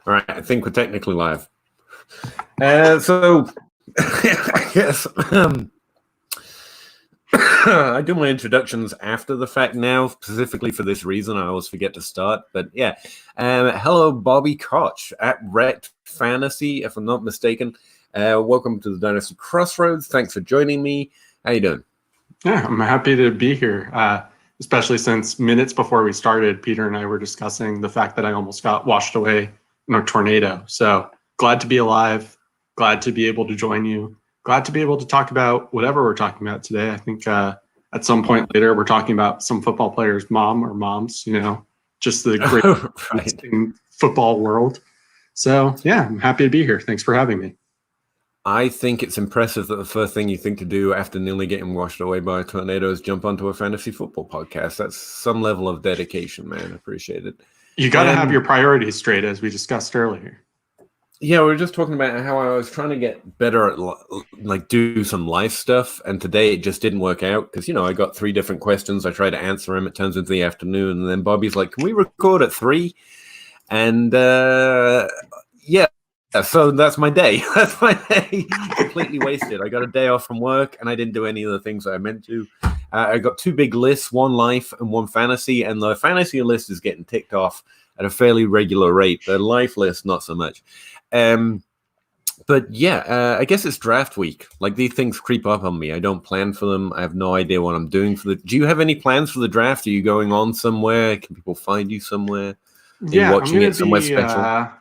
All right, I think we're technically live. So I guess I do my introductions after the fact now, specifically for this reason. I always forget to start. But yeah, hello, Bobby Kotch at Reked Fantasy, if I'm not mistaken. Welcome to the Dynasty Crossroads. Thanks for joining me. How you doing? Yeah, I'm happy to be here, especially since minutes before we started, Peter and I were discussing the fact that I almost got washed away in a tornado. So glad to be alive, glad to be able to join you, glad to be able to talk about whatever we're talking about today. I think at some point later, we're talking about some football players' mom or moms, just the great Right. in football world. So yeah, I'm happy to be here. Thanks for having me. I think it's impressive that the first thing you think to do after nearly getting washed away by a tornado is jump onto a fantasy football podcast. That's some level of dedication, man. I appreciate it. You got to have your priorities straight, as we discussed earlier. Yeah, we were just talking about how I was trying to get better at do some live stuff, and today it just didn't work out because I got 3 different questions. I tried to answer them. It turns into the afternoon, and then Bobby's like, "Can we record at 3?" And yeah. So that's my day. That's my day completely wasted. I got a day off from work and I didn't do any of the things that I meant to. I got 2 big lists, one life and one fantasy. And the fantasy list is getting ticked off at a fairly regular rate. The life list, not so much. But yeah, I guess it's draft week. Like these things creep up on me. I don't plan for them. I have no idea what I'm doing for the. Do you have any plans for the draft? Are you going on somewhere? Can people find you somewhere? Are you watching it somewhere special?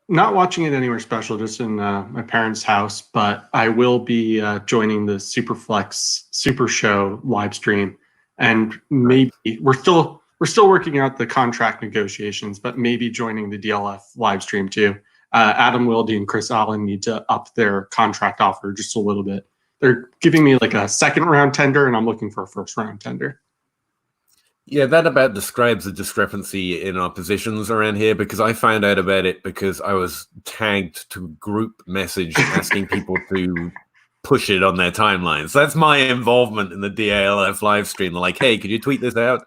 Not watching it anywhere special, just in my parents' house, but I will be joining the Superflex Super Show live stream, and maybe we're still working out the contract negotiations, but maybe joining the DLF live stream too. Adam Wilde and Chris Allen need to up their contract offer just a little bit. They're giving me like a second round tender, and I'm looking for a first round tender. Yeah, that about describes the discrepancy in our positions around here because I found out about it because I was tagged to a group message asking people to push it on their timelines. That's my involvement in the DALF live stream. They're like, "Hey, could you tweet this out?"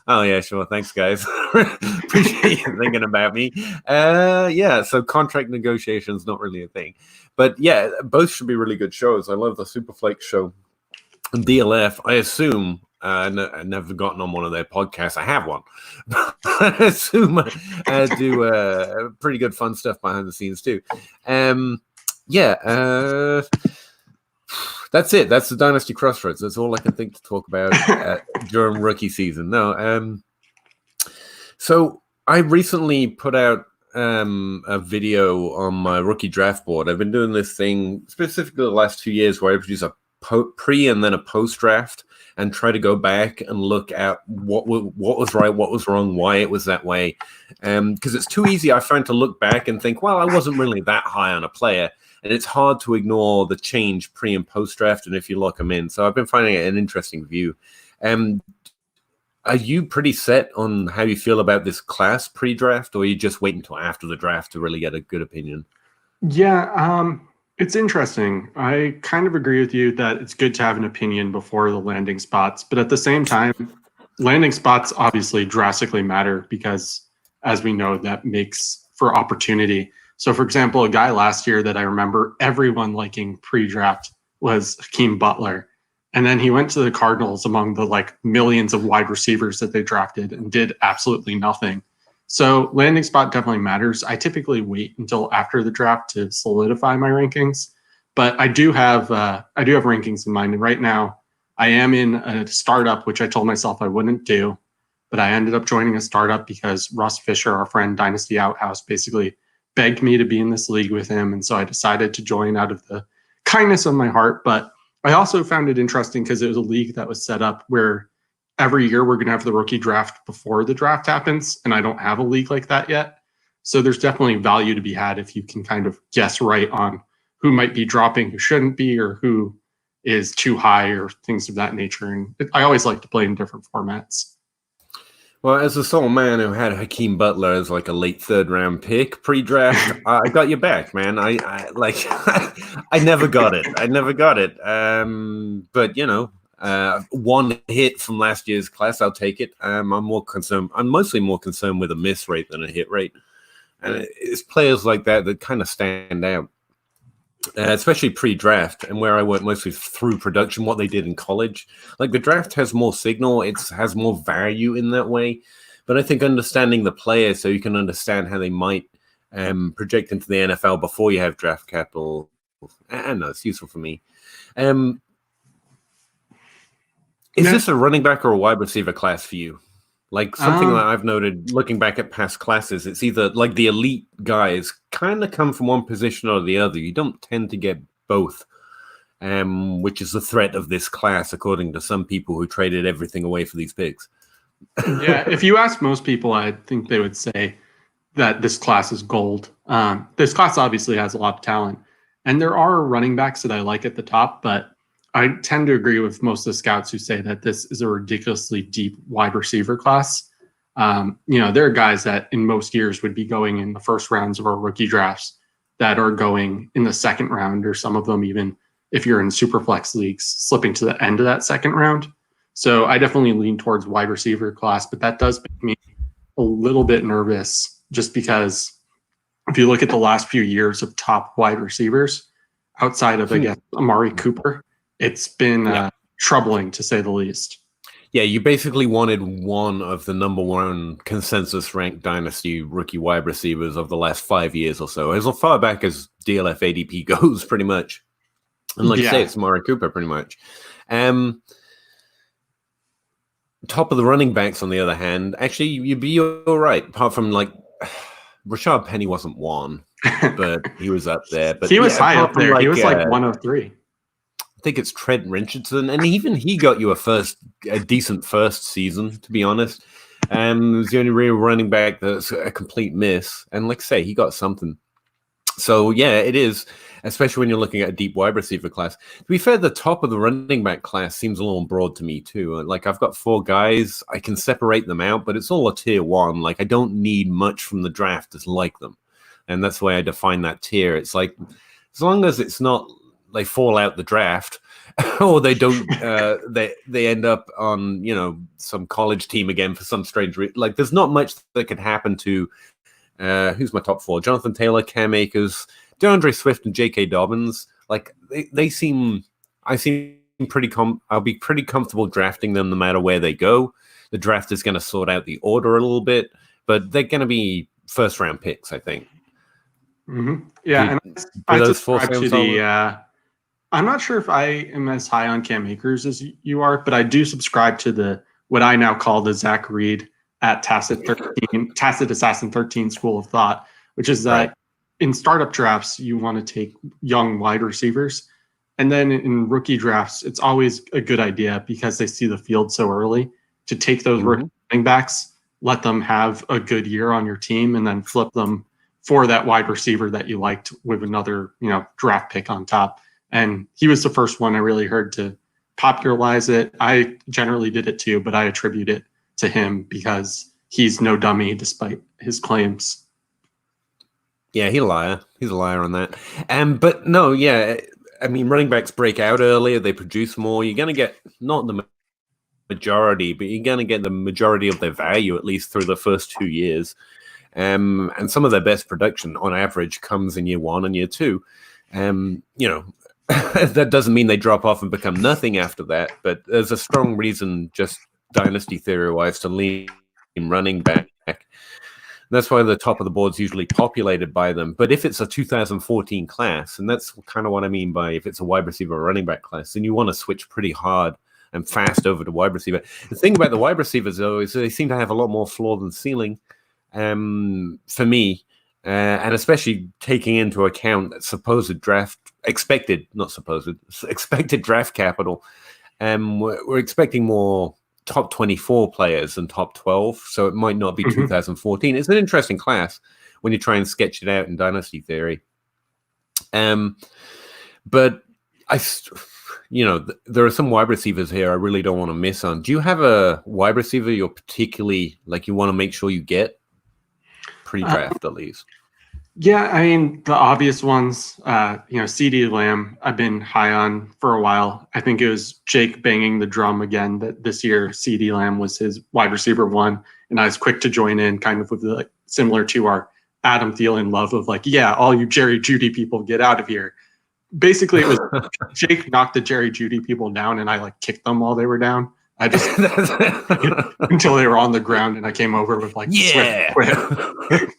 Oh, yeah, sure. Thanks, guys. Appreciate you thinking about me. Yeah, so contract negotiations, not really a thing. But yeah, both should be really good shows. I love the Superflex show. And DLF, I assume, I've never gotten on one of their podcasts. I have one. I assume I do pretty good fun stuff behind the scenes too. Yeah, that's it. That's the Dynasty Crossroads. That's all I can think to talk about during rookie season. No, so I recently put out a video on my rookie draft board. I've been doing this thing specifically the last 2 years where I produce a pre and then a post draft and try to go back and look at what was right, what was wrong, why it was that way. Because it's too easy, I find, to look back and think, well, I wasn't really that high on a player. And it's hard to ignore the change pre and post draft and if you lock them in. So I've been finding it an interesting view. Are you pretty set on how you feel about this class pre-draft, or are you just waiting until after the draft to really get a good opinion? Yeah, it's interesting. I kind of agree with you that it's good to have an opinion before the landing spots, but at the same time, landing spots obviously drastically matter because, as we know, that makes for opportunity. So, for example, a guy last year that I remember everyone liking pre-draft was Hakeem Butler. And then he went to the Cardinals among the millions of wide receivers that they drafted and did absolutely nothing. So landing spot definitely matters. I typically wait until after the draft to solidify my rankings, but I do have rankings in mind. And right now, I am in a startup, which I told myself I wouldn't do, but I ended up joining a startup because Russ Fisher, our friend Dynasty Outhouse, basically begged me to be in this league with him, and so I decided to join out of the kindness of my heart. But I also found it interesting because it was a league that was set up where every year we're going to have the rookie draft before the draft happens, and I don't have a league like that yet. So there's definitely value to be had if you can kind of guess right on who might be dropping, who shouldn't be, or who is too high, or things of that nature. And I always like to play in different formats. Well, as a sole man who had Hakeem Butler as like a late 3rd round pick pre-draft, I got your back, man. I I never got it. But one hit from last year's class, I'll take it. I'm mostly more concerned with a miss rate than a hit rate. And it's players like that that kind of stand out, especially pre-draft, and where I work mostly through production, what they did in college. Like the draft has more signal, it has more value in that way. But I think understanding the player so you can understand how they might project into the NFL before you have draft capital, I don't know, it's useful for me. Is this a running back or a wide receiver class for you? Like something that I've noted looking back at past classes, it's either like the elite guys kind of come from one position or the other. You don't tend to get both, which is the threat of this class, according to some people who traded everything away for these picks. Yeah, if you ask most people, I think they would say that this class is gold. This class obviously has a lot of talent, and there are running backs that I like at the top, but I tend to agree with most of the scouts who say that this is a ridiculously deep wide receiver class. There are guys that in most years would be going in the first rounds of our rookie drafts that are going in the second round, or some of them even, if you're in super flex leagues, slipping to the end of that second round. So I definitely lean towards wide receiver class, but that does make me a little bit nervous just because if you look at the last few years of top wide receivers outside of, I guess, Amari Cooper, it's been troubling to say the least. Yeah, you basically wanted one of the number one consensus ranked dynasty rookie wide receivers of the last 5 years or so, as far back as DLF ADP goes, pretty much. And like you say, it's Amari Cooper, pretty much. Top of the running backs, on the other hand, actually, you'd be all right, apart from like Rashad Penny wasn't one, but he was up there. But he was high up there. Like, he was like 103. I think it's Trent Richardson, and even he got you a decent first season, to be honest. It was the only real running back that's a complete miss. And like I say, he got something. So yeah, it is, especially when you're looking at a deep wide receiver class. To be fair, the top of the running back class seems a little broad to me too. Like I've got 4 guys, I can separate them out, but it's all a tier 1. Like I don't need much from the draft to like them. And that's the way I define that tier. It's like, as long as it's not they fall out the draft or they don't they end up on some college team again for some strange like there's not much that could happen to who's my top 4? Jonathan Taylor, Cam Akers, DeAndre Swift, and J.K. Dobbins. Like they seem pretty I'll be pretty comfortable drafting them no matter where they go. The draft is going to sort out the order a little bit, but they're going to be first round picks, I think. Mm-hmm. Yeah, and I subscribe to the I'm not sure if I am as high on Cam Akers as you are, but I do subscribe to the what I now call the Zach Reed at Tacit Assassin 13 school of thought, which is that in startup drafts, you want to take young wide receivers. And then in rookie drafts, it's always a good idea because they see the field so early to take those running backs, let them have a good year on your team, and then flip them for that wide receiver that you liked with another, draft pick on top. And he was the first one I really heard to popularize it. I generally did it too, but I attribute it to him because he's no dummy despite his claims. Yeah, he's a liar. He's a liar on that. But no, yeah, I mean, running backs break out earlier. They produce more. You're going to get not the majority, but you're going to get the majority of their value, at least through the first 2 years. And some of their best production on average comes in year 1 and year 2. That doesn't mean they drop off and become nothing after that, but there's a strong reason, just dynasty theory-wise, to lean running back. That's why the top of the board is usually populated by them. But if it's a 2014 class, and that's kind of what I mean by if it's a wide receiver or running back class, then you want to switch pretty hard and fast over to wide receiver. The thing about the wide receivers, though, is they seem to have a lot more floor than ceiling for me. And especially taking into account expected draft capital. We're expecting more top 24 players than top 12, so it might not be 2014. It's an interesting class when you try and sketch it out in dynasty theory. But there are some wide receivers here I really don't want to miss on. Do you have a wide receiver you're particularly like you want to make sure you get pre-draft at least? Yeah, I mean, the obvious ones, CeeDee Lamb, I've been high on for a while. I think it was Jake banging the drum again that this year CeeDee Lamb was his wide receiver 1, and I was quick to join in kind of with similar to our Adam Thielen love of like, yeah, all you Jerry Judy people get out of here. Basically, it was Jake knocked the Jerry Judy people down, and I like kicked them while they were down. I just until they were on the ground, and I came over with like, yeah. quit.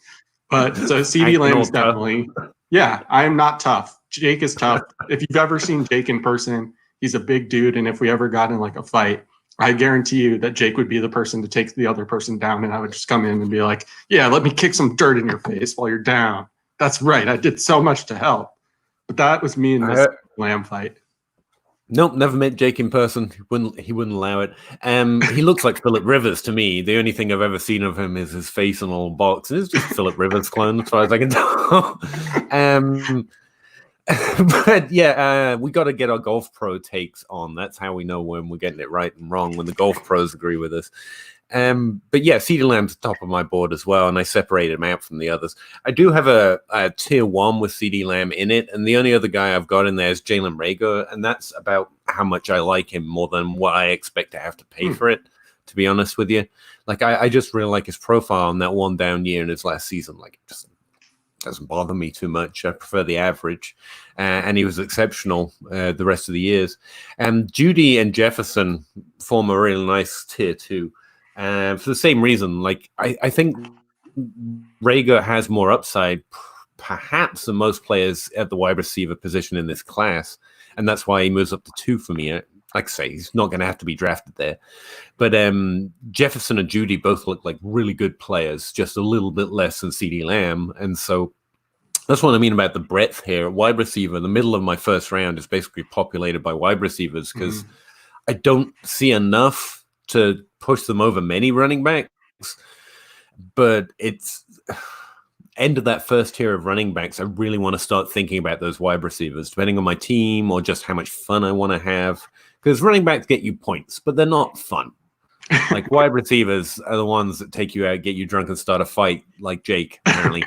But so CD Lamb is definitely, yeah, I am not tough. Jake is tough. If you've ever seen Jake in person, he's a big dude, and if we ever got in like a fight, I guarantee you that Jake would be the person to take the other person down, and I would just come in and be like, yeah, let me kick some dirt in your face while you're down. That's right. I did so much to help. But that was me in this Lamb fight. Nope, never met Jake in person. He wouldn't allow it. He looks like Philip Rivers to me. The only thing I've ever seen of him is his face on a little box. And it's just Philip Rivers clone, as far as I can tell. But yeah, we got to get our golf pro takes on. That's how we know when we're getting it right and wrong, when the golf pros agree with us. But yeah, CeeDee Lamb's top of my board as well, and I separated him out from the others. I do have a tier 1 with CeeDee Lamb in it, and the only other guy I've got in there is Jalen Reagor, and that's about how much I like him more than what I expect to have to pay for it, to be honest with you. Like, I just really like his profile on that one down year in his last season. Like, it just doesn't bother me too much. I prefer the average, and he was exceptional the rest of the years. And Judy and Jefferson form a really nice tier 2. For the same reason, like I think Reagor has more upside, perhaps, than most players at the wide receiver position in this class, and that's why he moves up to 2 for me. Like I say, he's not going to have to be drafted there. But Jefferson and Judy both look like really good players, just a little bit less than CeeDee Lamb, and so that's what I mean about the breadth here. Wide receiver, the middle of my first round is basically populated by wide receivers because I don't see enough to push them over many running backs, but it's end of that first tier of running backs. I really want to start thinking about those wide receivers, depending on my team or just how much fun I want to have, because running backs get you points, but they're not fun. Like, wide receivers are the ones that take you out, get you drunk, and start a fight, like Jake, apparently.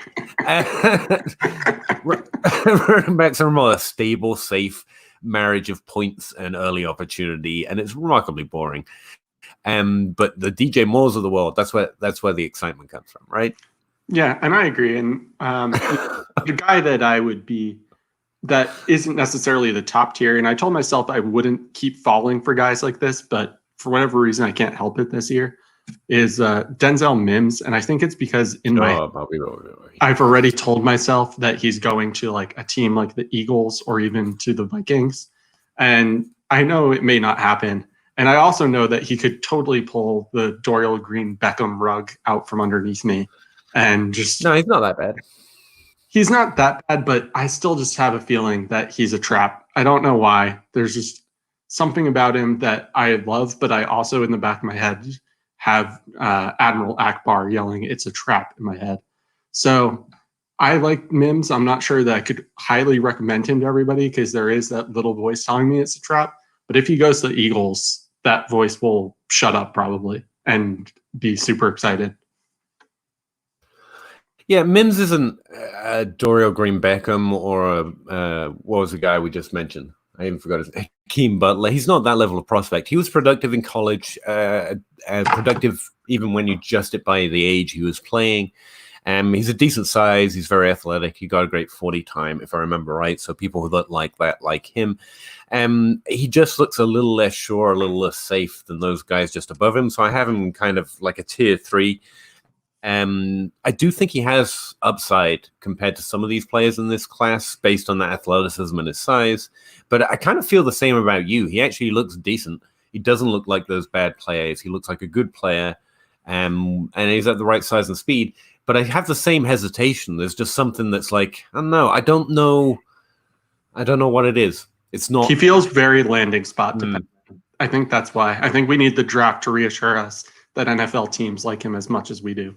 Running backs are more a stable, safe marriage of points and early opportunity, and it's remarkably boring. But the DJ Moores of the world, that's where the excitement comes from, right? Yeah, and I agree. And the guy that I would be that isn't necessarily the top tier, and I told myself I wouldn't keep falling for guys like this, but for whatever reason I can't help it this year, is Denzel Mims. And I think it's because I've already told myself that he's going to like a team like the Eagles or even to the Vikings. And I know it may not happen. And I also know that he could totally pull the Dorial Green Beckham rug out from underneath me and just... No, he's not that bad. He's not that bad, but I still just have a feeling that he's a trap. I don't know why. There's just something about him that I love, but I also in the back of my head have Admiral Akbar yelling, "It's a trap," in my head. So I like Mims. I'm not sure that I could highly recommend him to everybody because there is that little voice telling me it's a trap. But if he goes to the Eagles, that voice will shut up probably and be super excited. Yeah, Mims isn't Dorial Green Beckham or what was the guy we just mentioned? I even forgot his name. Hakeem Butler. He's not that level of prospect. He was productive in college, productive even when you adjust it by the age he was playing. He's a decent size. He's very athletic. He got a great 40 time, if I remember right. So people who look like that like him. He just looks a little less sure, a little less safe than those guys just above him. So I have him kind of like a tier 3. I do think he has upside compared to some of these players in this class based on that athleticism and his size. But I kind of feel the same about you. He actually looks decent. He doesn't look like those bad players. He looks like a good player, and he's at the right size and speed. But I have the same hesitation. There's just something that's like, I don't know. I don't know what it is. It's not. He feels very landing spot dependent. I think that's why. I think we need the draft to reassure us that NFL teams like him as much as we do.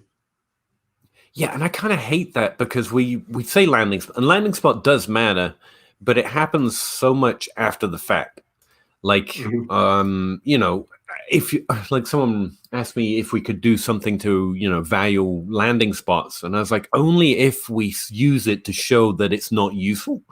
Yeah, and I kind of hate that because we say landing spot, and landing spot does matter, but it happens so much after the fact. Like, you know, if you, like someone asked me if we could do something to, you know, value landing spots, and I was like, only if we use it to show that it's not useful,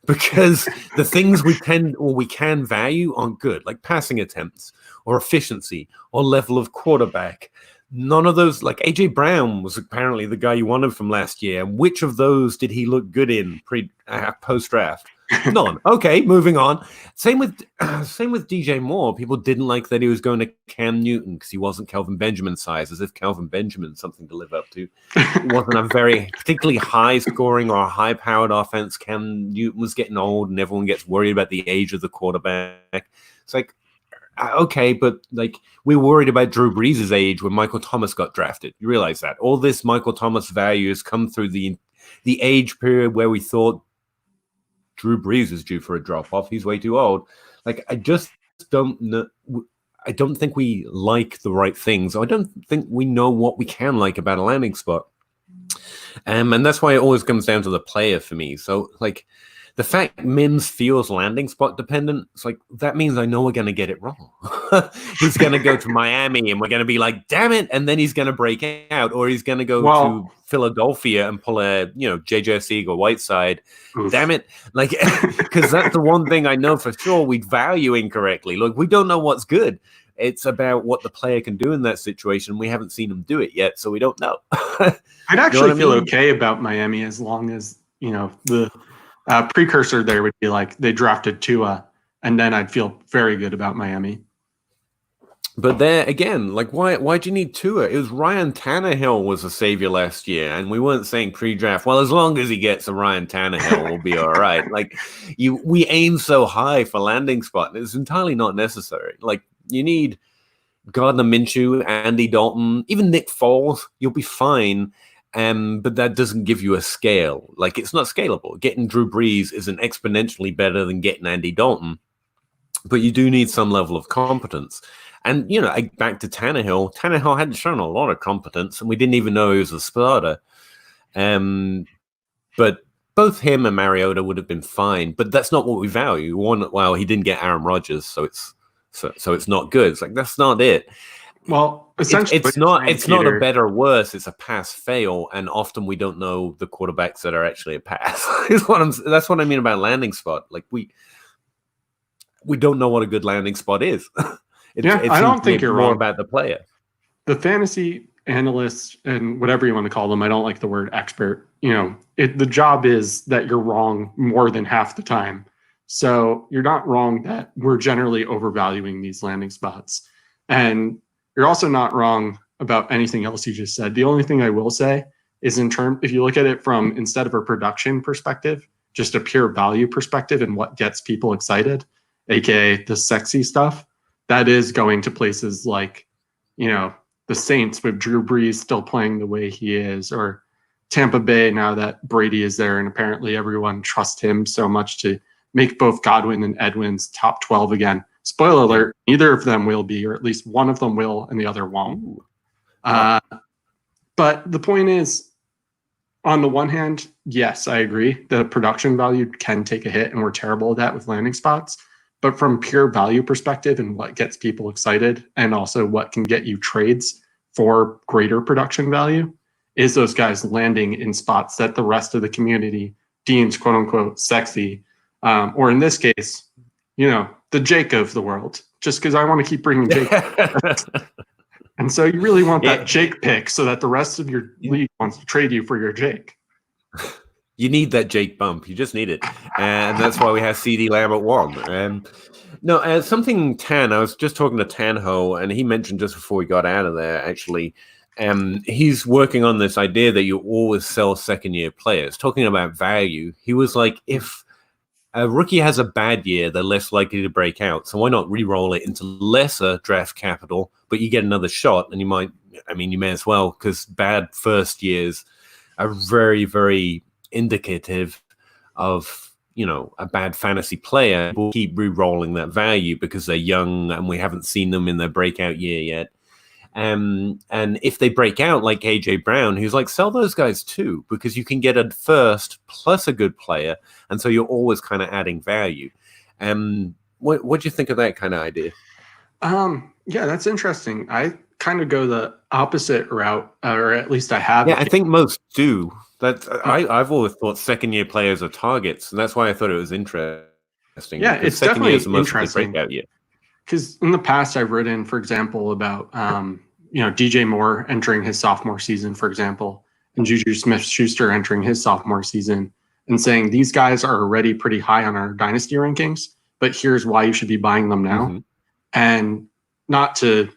because the things we can value aren't good, like passing attempts or efficiency or level of quarterback. none of those, like AJ Brown was apparently the guy you wanted from last year. And which of those did he look good in post draft? None. Okay, moving on. Same with DJ Moore. People didn't like that he was going to Cam Newton because he wasn't Kelvin Benjamin size, as if Kelvin Benjamin's something to live up to. It wasn't a very particularly high scoring or high powered offense. Cam Newton was getting old, and everyone gets worried about the age of the quarterback. It's like, okay, but like we were worried about Drew Brees' age when Michael Thomas got drafted. You realize that all this Michael Thomas value has come through the age period where we thought Drew Brees is due for a drop-off. He's way too old. Like, I just don't know. I don't think we like the right things. I don't think we know what we can like about a landing spot. And that's why it always comes down to the player for me. So, like, the fact Mims feels landing spot dependent, it's like, that means I know we're going to get it wrong. He's going to go to Miami and we're going to be like, damn it. And then he's going to break out, or he's going to go to Philadelphia and pull a, JJ Sieg or Whiteside. Oof. Damn it. Like, because that's the one thing I know for sure we value incorrectly. Look, we don't know what's good. It's about what the player can do in that situation. We haven't seen him do it yet, so we don't know. I'd actually feel okay about Miami as long as, the precursor there would be like they drafted Tua, and then I'd feel very good about Miami. But there again, like why do you need Tua? It was Ryan Tannehill was a savior last year, and we weren't saying pre-draft, well, as long as he gets a Ryan Tannehill, we'll be all right. Like we aim so high for landing spot, and it's entirely not necessary. Like you need Gardner Minshew, Andy Dalton, even Nick Foles, you'll be fine. But that doesn't give you a scale. Like, it's not scalable. Getting Drew Brees isn't exponentially better than getting Andy Dalton, but you do need some level of competence. And, back to Tannehill. Tannehill hadn't shown a lot of competence, and we didn't even know he was a starter. But both him and Mariota would have been fine, but that's not what we value. Well, he didn't get Aaron Rodgers, so it's not good. It's like, that's not it. Well, essentially, it's not a better or worse. It's a pass fail, and often we don't know the quarterbacks that are actually a pass. That's what I mean about landing spot. Like we don't know what a good landing spot is. I don't think you're more wrong about the player. The fantasy analysts and whatever you want to call them, I don't like the word expert. The job is that you're wrong more than half the time. So you're not wrong that we're generally overvaluing these landing spots, and you're also not wrong about anything else you just said. The only thing I will say is if you look at it from, instead of a production perspective, just a pure value perspective and what gets people excited, aka the sexy stuff, that is going to places like, the Saints with Drew Brees still playing the way he is, or Tampa Bay now that Brady is there and apparently everyone trusts him so much to make both Godwin and Edwin's top 12 again. Spoiler alert, neither of them will be, or at least one of them will and the other won't. But the point is, on the one hand, yes, I agree. The production value can take a hit, and we're terrible at that with landing spots. But from pure value perspective and what gets people excited, and also what can get you trades for greater production value, is those guys landing in spots that the rest of the community deems quote unquote sexy. Or in this case, the Jake of the world, just because I want to keep bringing Jake. And so you really want that Jake pick so that the rest of your league wants to trade you for your Jake. You need that Jake bump. You just need it. And that's why we have CD Lamb at 1. Something Tan, I was just talking to Tanho, and he mentioned just before we got out of there, actually, he's working on this idea that you always sell second-year players. Talking about value, he was like, if a rookie has a bad year, they're less likely to break out. So why not re-roll it into lesser draft capital, but you get another shot, and you may as well, because bad first years are very, very indicative of, a bad fantasy player. We'll keep re-rolling that value because they're young and we haven't seen them in their breakout year yet. And if they break out like AJ Brown, who's like, sell those guys too, because you can get a first plus a good player, and so you're always kind of adding value. What do you think of that kind of idea? Yeah, that's interesting. I kind of go the opposite route, or at least I have. Yeah, I think most do. I've always thought second-year players are targets, and that's why I thought it was interesting. Yeah, it's definitely interesting. Breakout year. Because in the past, I've written, for example, about DJ Moore entering his sophomore season, for example, and Juju Smith-Schuster entering his sophomore season, and saying these guys are already pretty high on our dynasty rankings, but here's why you should be buying them now. Mm-hmm. And not to,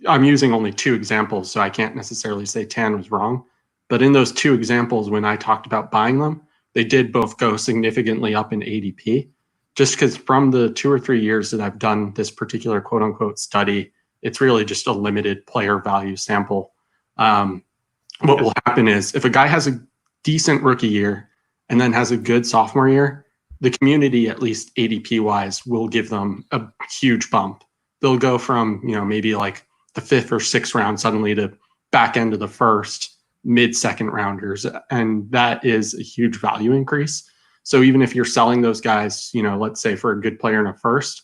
I'm using only 2 examples, so I can't necessarily say Tan was wrong. But in those 2 examples, when I talked about buying them, they did both go significantly up in ADP. Just because from the 2 or 3 years that I've done this particular quote unquote study, it's really just a limited player value sample. What will happen is if a guy has a decent rookie year and then has a good sophomore year, the community, at least ADP wise, will give them a huge bump. They'll go from, maybe like the 5th or 6th round suddenly to back end of the 1st, mid-second rounders. And that is a huge value increase. So even if you're selling those guys, let's say for a good player in a 1st,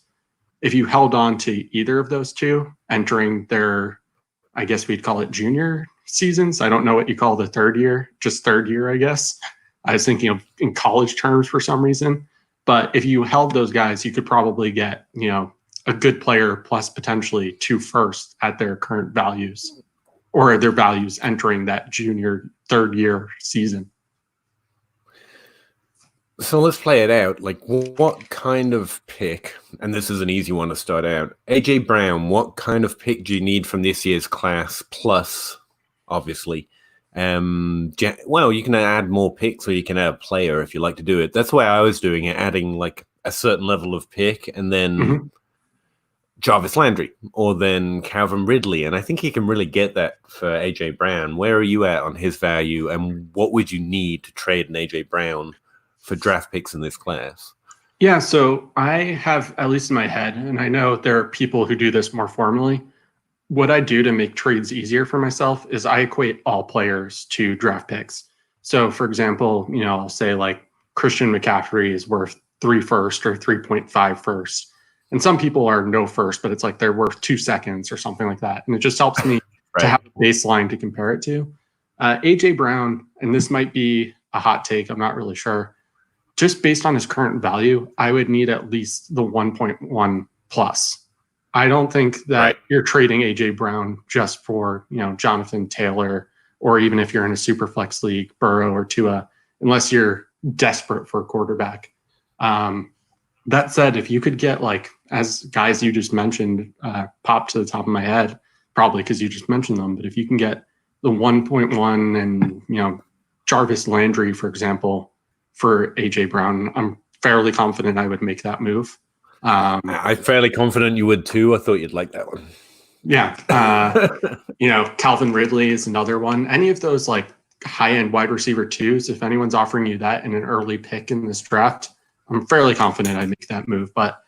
if you held on to either of those 2 entering their, I guess we'd call it junior seasons. I don't know what you call the 3rd year, just 3rd year, I guess. I was thinking of in college terms for some reason. But if you held those guys, you could probably get, a good player plus potentially 2 firsts at their current values, or their values entering that junior 3rd year season. So let's play it out. Like, what kind of pick, and this is an easy one to start out, AJ Brown, what kind of pick do you need from this year's class plus, obviously? Well, you can add more picks or you can add a player if you like to do it. That's the way I was doing it, adding like a certain level of pick and then Jarvis Landry or then Calvin Ridley. And I think you can really get that for AJ Brown. Where are you at on his value and what would you need to trade an AJ Brown for draft picks in this class? Yeah, so I have, at least in my head, and I know there are people who do this more formally, what I do to make trades easier for myself is I equate all players to draft picks. So for example, I'll say like Christian McCaffrey is worth 3 first or 3.5 first. And some people are no first, but it's like they're worth 2 seconds or something like that. And it just helps me to have a baseline to compare it to. AJ Brown, and this might be a hot take, I'm not really sure. Just based on his current value, I would need at least the 1.1 plus. I don't think that you're trading AJ Brown just for, Jonathan Taylor, or even if you're in a super flex league, Burrow or Tua, unless you're desperate for a quarterback. That said, if you could get like, as guys you just mentioned, pop to the top of my head, probably because you just mentioned them, but if you can get the 1.1 and, Jarvis Landry, for example, for AJ Brown, I'm fairly confident I would make that move. I'm fairly confident you would too. I thought you'd like that one. Yeah. Calvin Ridley is another one. Any of those like high-end wide receiver 2s, if anyone's offering you that in an early pick in this draft, I'm fairly confident I'd make that move. But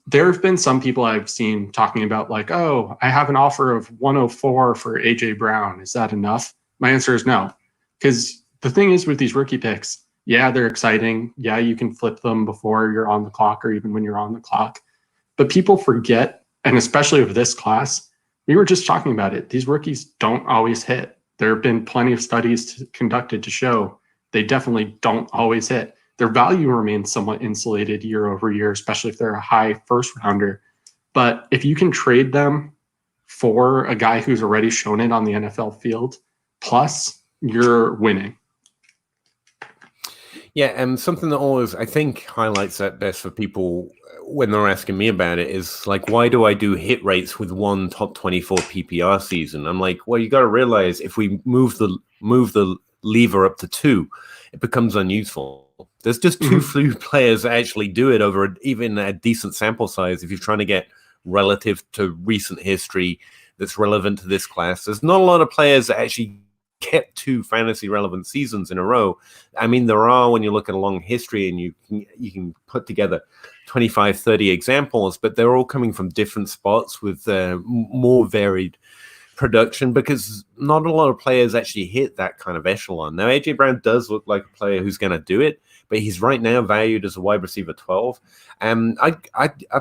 there have been some people I've seen talking about like, oh, I have an offer of 104 for AJ Brown. Is that enough? My answer is no. Because the thing is with these rookie picks, yeah, they're exciting. Yeah, you can flip them before you're on the clock or even when you're on the clock. But people forget, and especially with this class, we were just talking about it. These rookies don't always hit. There have been plenty of studies conducted to show they definitely don't always hit. Their value remains somewhat insulated year over year, especially if they're a high first rounder. But if you can trade them for a guy who's already shown it on the NFL field, plus you're winning. Yeah, and something that always, I think, highlights that best for people when they're asking me about it is like, why do I do hit rates with one top 24 PPR season? I'm like, well, you got to realize if we move the lever up to 2, it becomes unuseful. There's just too few players that actually do it over even a decent sample size. If you're trying to get relative to recent history that's relevant to this class, there's not a lot of players that actually kept 2 fantasy relevant seasons in a row. I mean, there are when you look at a long history and you can put together 25, 30 examples, but they're all coming from different spots with more varied production because not a lot of players actually hit that kind of echelon. Now, AJ Brown does look like a player who's going to do it, but he's right now valued as a wide receiver 12. I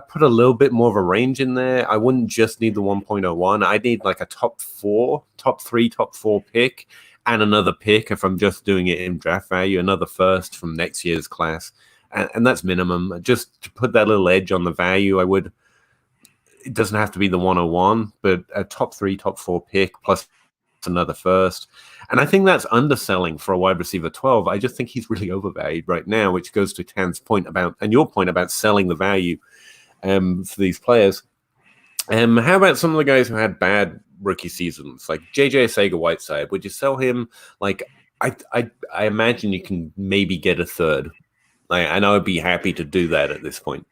put a little bit more of a range in there. I wouldn't just need the 1.01. I need like a top 3, top 4 pick and another pick if I'm just doing it in draft value, another first from next year's class. And that's minimum. Just to put that little edge on the value, I would it doesn't have to be the 101, but a top 3, top 4 pick plus another first. And I think that's underselling for a wide receiver 12. I just think he's really overvalued right now, which goes to Tan's point about, and your point about selling the value for these players. How about some of the guys who had bad rookie seasons, like JJ Sega-Whiteside? Would you sell him? Like, I imagine you can maybe get a third. And I would be happy to do that at this point.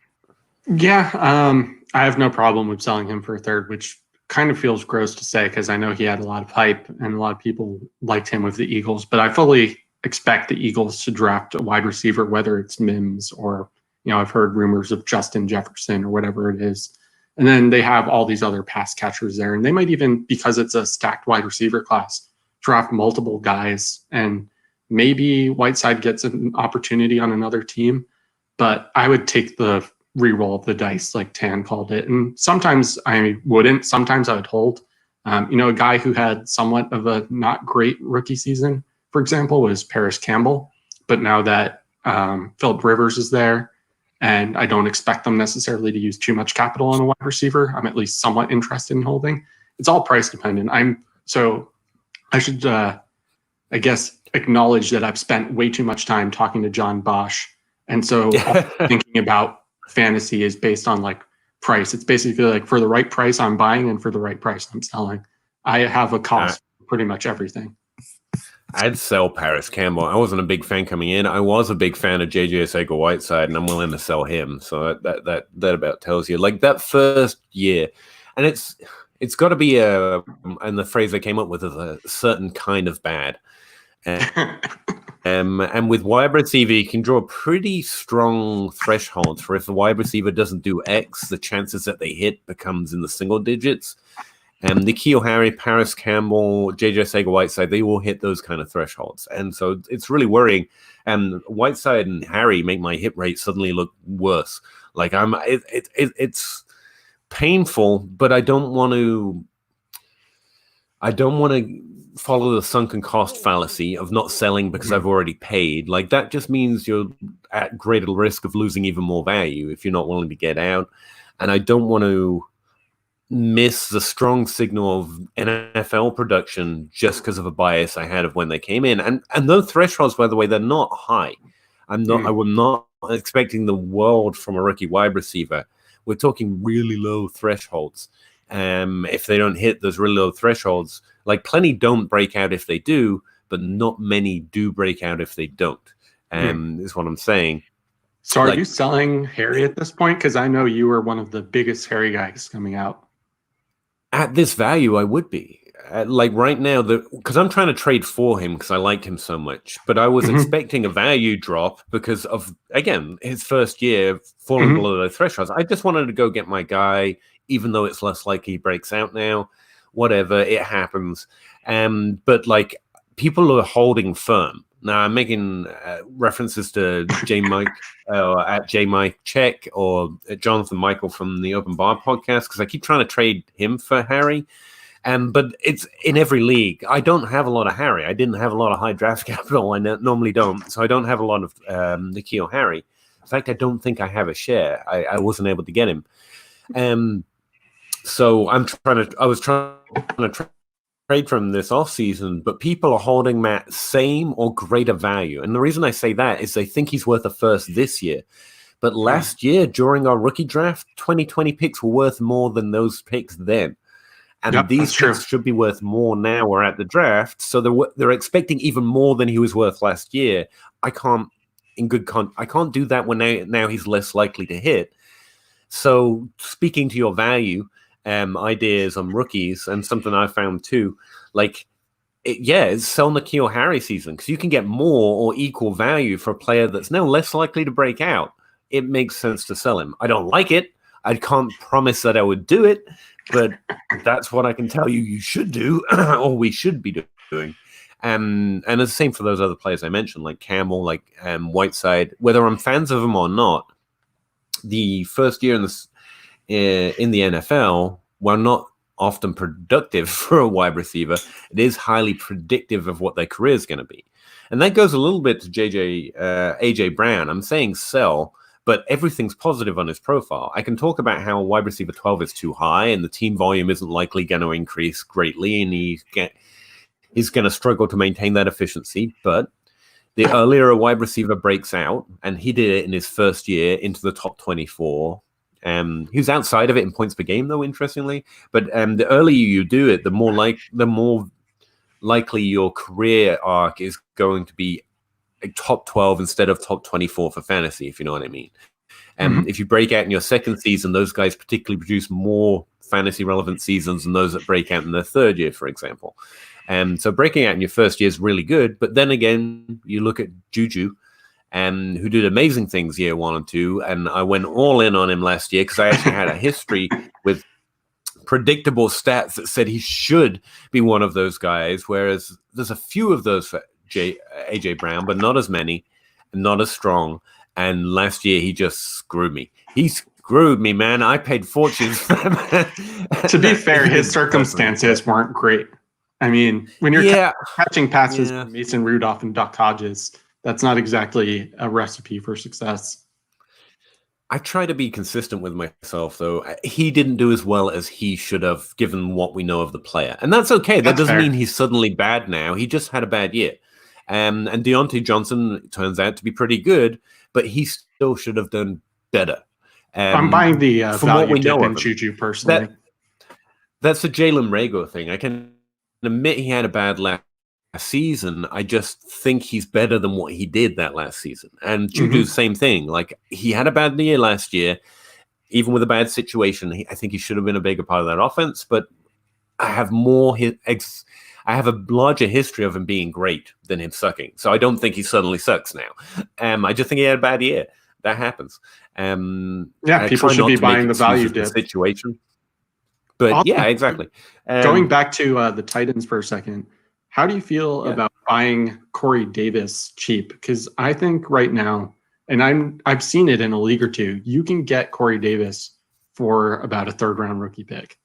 Yeah, I have no problem with selling him for a third, which kind of feels gross to say because I know he had a lot of hype and a lot of people liked him with the Eagles. But I fully expect the Eagles to draft a wide receiver, whether it's Mims or, I've heard rumors of Justin Jefferson or whatever it is. And then they have all these other pass catchers there. And they might even, because it's a stacked wide receiver class, draft multiple guys. And maybe Whiteside gets an opportunity on another team. But I would take the re-roll of the dice, like Tan called it. And sometimes I wouldn't. Sometimes I would hold. A guy who had somewhat of a not great rookie season, for example, was Paris Campbell. But now that Phillip Rivers is there, and I don't expect them necessarily to use too much capital on a wide receiver, I'm at least somewhat interested in holding. It's all price dependent. So I should, I guess, acknowledge that I've spent way too much time talking to John Bosch. And so thinking about fantasy is based on like price. It's basically like for the right price I'm buying and for the right price I'm selling. I have a cost for pretty much everything. I'd sell Paris Campbell. I wasn't a big fan coming in. I was a big fan of JJ Sega-Whiteside, and I'm willing to sell him. So that about tells you. Like that first year, and it's got to be and the phrase I came up with is a certain kind of bad. And with wide receiver, you can draw pretty strong thresholds for if the wide receiver doesn't do X, the chances that they hit becomes in the single digits. And N'Keal Harry, Paris Campbell, JJ Sega-Whiteside, they all hit those kind of thresholds. And so it's really worrying. And Whiteside and Harry make my hit rate suddenly look worse. Like it's painful, but I don't want to follow the sunken cost fallacy of not selling because I've already paid. Like that just means you're at greater risk of losing even more value if you're not willing to get out. And I don't want to miss the strong signal of NFL production just because of a bias I had of when they came in. And those thresholds, by the way, they're not high. I was not expecting the world from a rookie wide receiver. We're talking really low thresholds. If they don't hit those really low thresholds, like plenty don't break out if they do, but not many do break out if they don't. Is what I'm saying. So are you selling Harry at this point? Because I know you were one of the biggest Harry guys coming out. At this value, I would be. Like right now, because I'm trying to trade for him because I liked him so much. But I was expecting a value drop because of, again, his first year falling below the thresholds. I just wanted to go get my guy, even though it's less likely he breaks out now. Whatever, it happens. But like people are holding firm. Now I'm making references to J Mike at J Mike Check or Jonathan Michael from the Open Bar podcast because I keep trying to trade him for Harry. But it's in every league. I don't have a lot of Harry. I didn't have a lot of high draft capital. I normally don't. So I don't have a lot of N'Keal Harry. In fact, I don't think I have a share. I wasn't able to get him. So I was trying to trade from this offseason, but people are holding Matt same or greater value. And the reason I say that is they think he's worth a first this year. But last year, during our rookie draft, 2020 picks were worth more than those picks then. And these picks should be worth more now we're at the draft. So they're expecting even more than he was worth last year. I can't do that when now he's less likely to hit. So speaking to your value, ideas on rookies and something I found too, it's sell N'Keal Harry season because you can get more or equal value for a player that's now less likely to break out. It makes sense to sell him. I don't like it. I can't promise that I would do it, but that's what I can tell you should do or we should be doing. And the same for those other players I mentioned, like Campbell, like Whiteside. Whether I'm fans of them or not, the first year in the NFL, while not often productive for a wide receiver, it is highly predictive of what their career is going to be. And that goes a little bit to AJ Brown. I'm saying sell, but everything's positive on his profile. I can talk about how wide receiver 12 is too high and the team volume isn't likely going to increase greatly, and he's going to struggle to maintain that efficiency. But the earlier a wide receiver breaks out, and he did it in his first year into the top 24. He was outside of it in points per game, though, interestingly. But the earlier you do it, the more likely your career arc is going to be a top 12 instead of top 24 for fantasy, if you know what I mean. If you break out in your second season, those guys particularly produce more fantasy relevant seasons than those that break out in their third year, for example. So breaking out in your first year is really good. But then again, you look at Juju, who did amazing things year 1 and 2. And I went all in on him last year because I actually had a history with predictable stats that said he should be one of those guys, whereas there's a few of those for AJ Brown, but not as many, not as strong. And last year he just screwed me. He screwed me, man. I paid fortunes for him. To be fair, his circumstances weren't great. I mean, when you're catching passes from Mason Rudolph and Duck Hodges, that's not exactly a recipe for success. I try to be consistent with myself, though. He didn't do as well as he should have, given what we know of the player. And that's okay. That doesn't mean he's suddenly bad now. He just had a bad year. And Deontay Johnson turns out to be pretty good, but he still should have done better. I'm buying the value dip in Juju personally. That's a Jalen Reagor thing. I can admit he had a bad last season. I just think he's better than what he did that last season. And Juju's same thing. Like, he had a bad year last year, even with a bad situation. I think he should have been a bigger part of that offense, but I have I have a larger history of him being great than him sucking. So I don't think he suddenly sucks now. I just think he had a bad year. That happens. People should be buying the value dip situation. But exactly. Going back to the Titans for a second, how do you feel about buying Corey Davis cheap? Because I think right now, and I've seen it in a league or two, you can get Corey Davis for about a third-round rookie pick.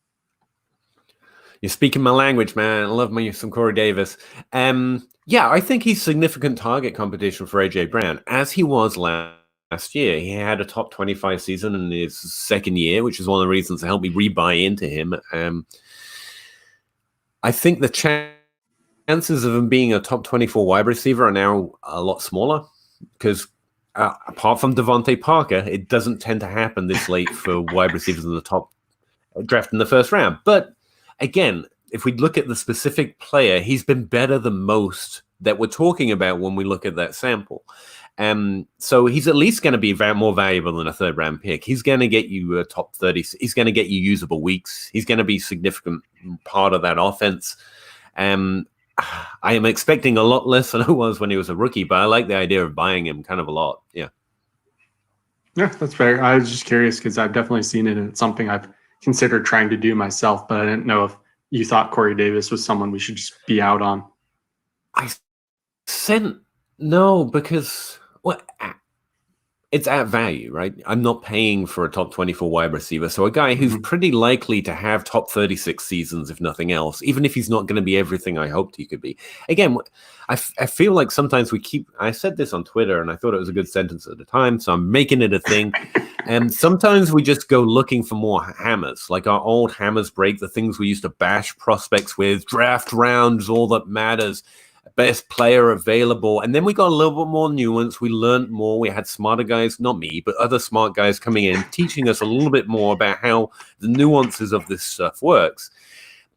You're speaking my language, man. I love me some Corey Davis. I think he's significant target competition for AJ Brown, as he was last year. He had a top 25 season in his second year, which is one of the reasons that helped me rebuy into him. I think the chances of him being a top 24 wide receiver are now a lot smaller because apart from Devontae Parker, it doesn't tend to happen this late for wide receivers in the top draft in the first round. But again, if we look at the specific player, he's been better than most that we're talking about when we look at that sample. So he's at least going to be more valuable than a third round pick. He's going to get you a top 30. He's going to get you usable weeks. He's going to be a significant part of that offense. I am expecting a lot less than I was when he was a rookie, but I like the idea of buying him kind of a lot. Yeah, that's fair. I was just curious because I've definitely seen it, and it's something I've considered trying to do myself, but I didn't know if you thought Corey Davis was someone we should just be out on. No, because it's at value, right? I'm not paying for a top 24 wide receiver. So a guy who's pretty likely to have top 36 seasons, if nothing else, even if he's not going to be everything I hoped he could be. Again, I feel like sometimes I said this on Twitter and I thought it was a good sentence at the time, so I'm making it a thing. And sometimes we just go looking for more hammers, like our old hammers break, the things we used to bash prospects with, draft rounds, all that matters. Best player available. And then we got a little bit more nuance. We learned more. We had smarter guys, not me, but other smart guys coming in, teaching us a little bit more about how the nuances of this stuff works.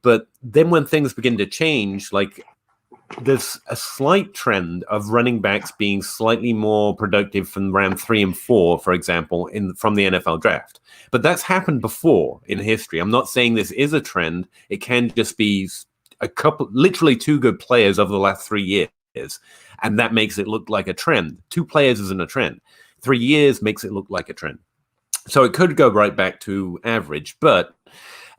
But then when things begin to change, like there's a slight trend of running backs being slightly more productive from round 3 and 4, for example, from the NFL draft. But that's happened before in history. I'm not saying this is a trend. It can just be literally 2 good players over the last 3 years, and that makes it look like a trend. 2 players isn't a trend. 3 years makes it look like a trend. So it could go right back to average, but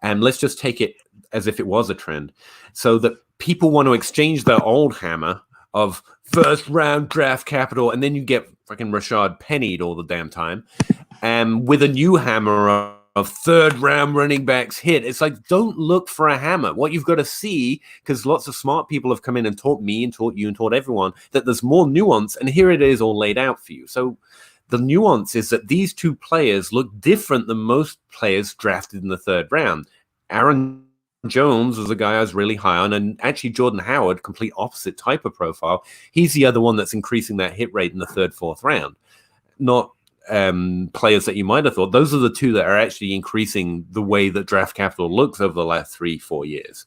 let's just take it as if it was a trend. So that people want to exchange their old hammer of first round draft capital, and then you get fucking Rashad Pennied all the damn time, with a new hammer of third round running backs hit. It's like, don't look for a hammer. What you've got to see, because lots of smart people have come in and taught me and taught you and taught everyone that there's more nuance, and here it is all laid out for you. So The nuance is that these two players look different than most players drafted in the third round. Aaron Jones was a guy I was really high on, and actually Jordan Howard, complete opposite type of profile. He's the other one that's increasing that hit rate in the third, fourth round. Not players that you might have thought. Those are the two that are actually increasing the way that draft capital looks over the last 3-4 years.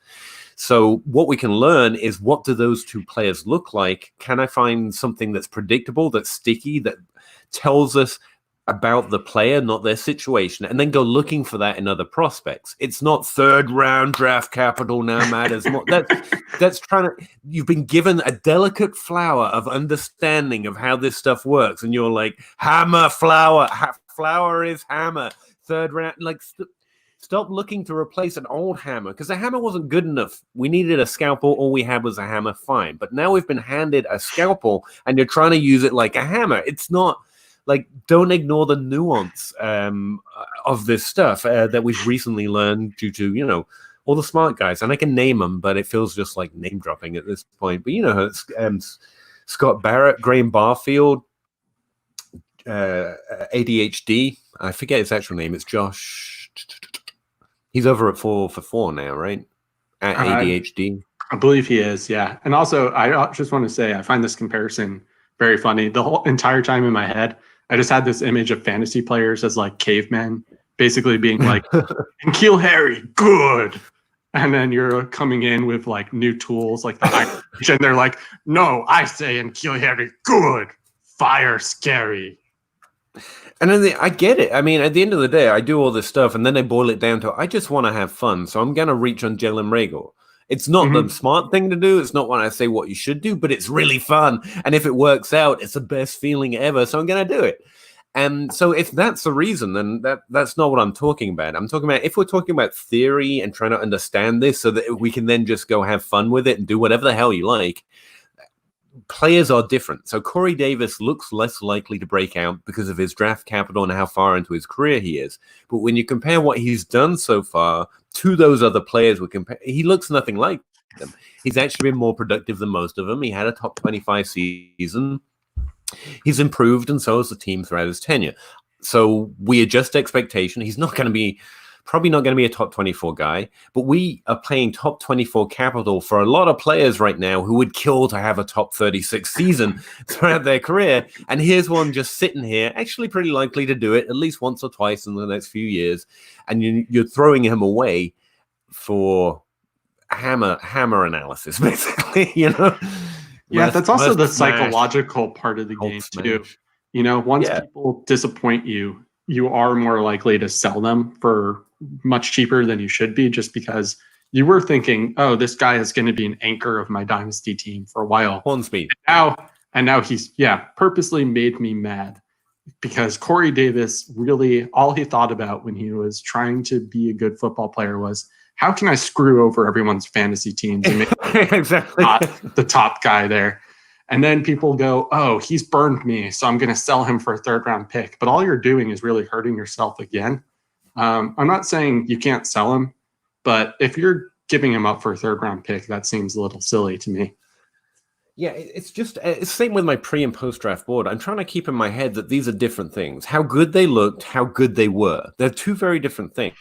So what we can learn is, what do those two players look like? Can I find something that's predictable, that's sticky, that tells us about the player, not their situation, and then go looking for that in other prospects? It's not third round draft capital now matters more. That's trying to, you've been given a delicate flower of understanding of how this stuff works, and you're like, hammer, flower, flower is hammer, third round, like stop looking to replace an old hammer, because the hammer wasn't good enough. We needed a scalpel. All we had was a hammer. Fine. But now we've been handed a scalpel and you're trying to use it like a hammer. It's not like, don't ignore the nuance of this stuff that we've recently learned due to, you know, all the smart guys. And I can name them, but it feels just like name dropping at this point. But, you know, it's Scott Barrett, Graham Barfield, ADHD. I forget his actual name. It's Josh. He's over at 4 for 4 now, right? At ADHD. I believe he is, yeah. And also, I just want to say, I find this comparison very funny. The whole entire time in my head, I just had this image of fantasy players as like cavemen, basically being like, and Kill Harry, good. And then you're coming in with like new tools, like the Iron and they're like, no, I say and Kill Harry, good. Fire, scary. And then I get it. I mean, at the end of the day, I do all this stuff, and then they boil it down to, I just want to have fun, so I'm going to reach on Jalen Reagor. It's not the smart thing to do. It's not when I say what you should do, but it's really fun. And if it works out, it's the best feeling ever, so I'm going to do it. And so if that's the reason, then that's not what I'm talking about. I'm talking about, if we're talking about theory and trying to understand this so that we can then just go have fun with it and do whatever the hell you like, players are different. So Corey Davis looks less likely to break out because of his draft capital and how far into his career he is. But when you compare what he's done so far to those other players, he looks nothing like them. He's actually been more productive than most of them. He had a top 25 season. He's improved, and so has the team throughout his tenure. So we adjust expectation. He's probably not going to be a top 24 guy, but we are paying top 24 capital for a lot of players right now who would kill to have a top 36 season throughout their career. And here's one just sitting here, actually pretty likely to do it at least once or twice in the next few years. And you're throwing him away for hammer analysis, basically, you know? Yeah, that's also the psychological part of the game too. You know, once people disappoint you, you are more likely to sell them for much cheaper than you should be, just because you were thinking, oh, this guy is going to be an anchor of my dynasty team for a while. Hornsby. And now he's purposely made me mad, because Corey Davis, really all he thought about when he was trying to be a good football player was, how can I screw over everyone's fantasy teams and make exactly the top guy there? And then people go, oh, he's burned me, so I'm going to sell him for a third-round pick. But all you're doing is really hurting yourself again. I'm not saying you can't sell him, but if you're giving him up for a third-round pick, that seems a little silly to me. Yeah, it's the same with my pre- and post-draft board. I'm trying to keep in my head that these are different things. How good they looked, how good they were. They're two very different things.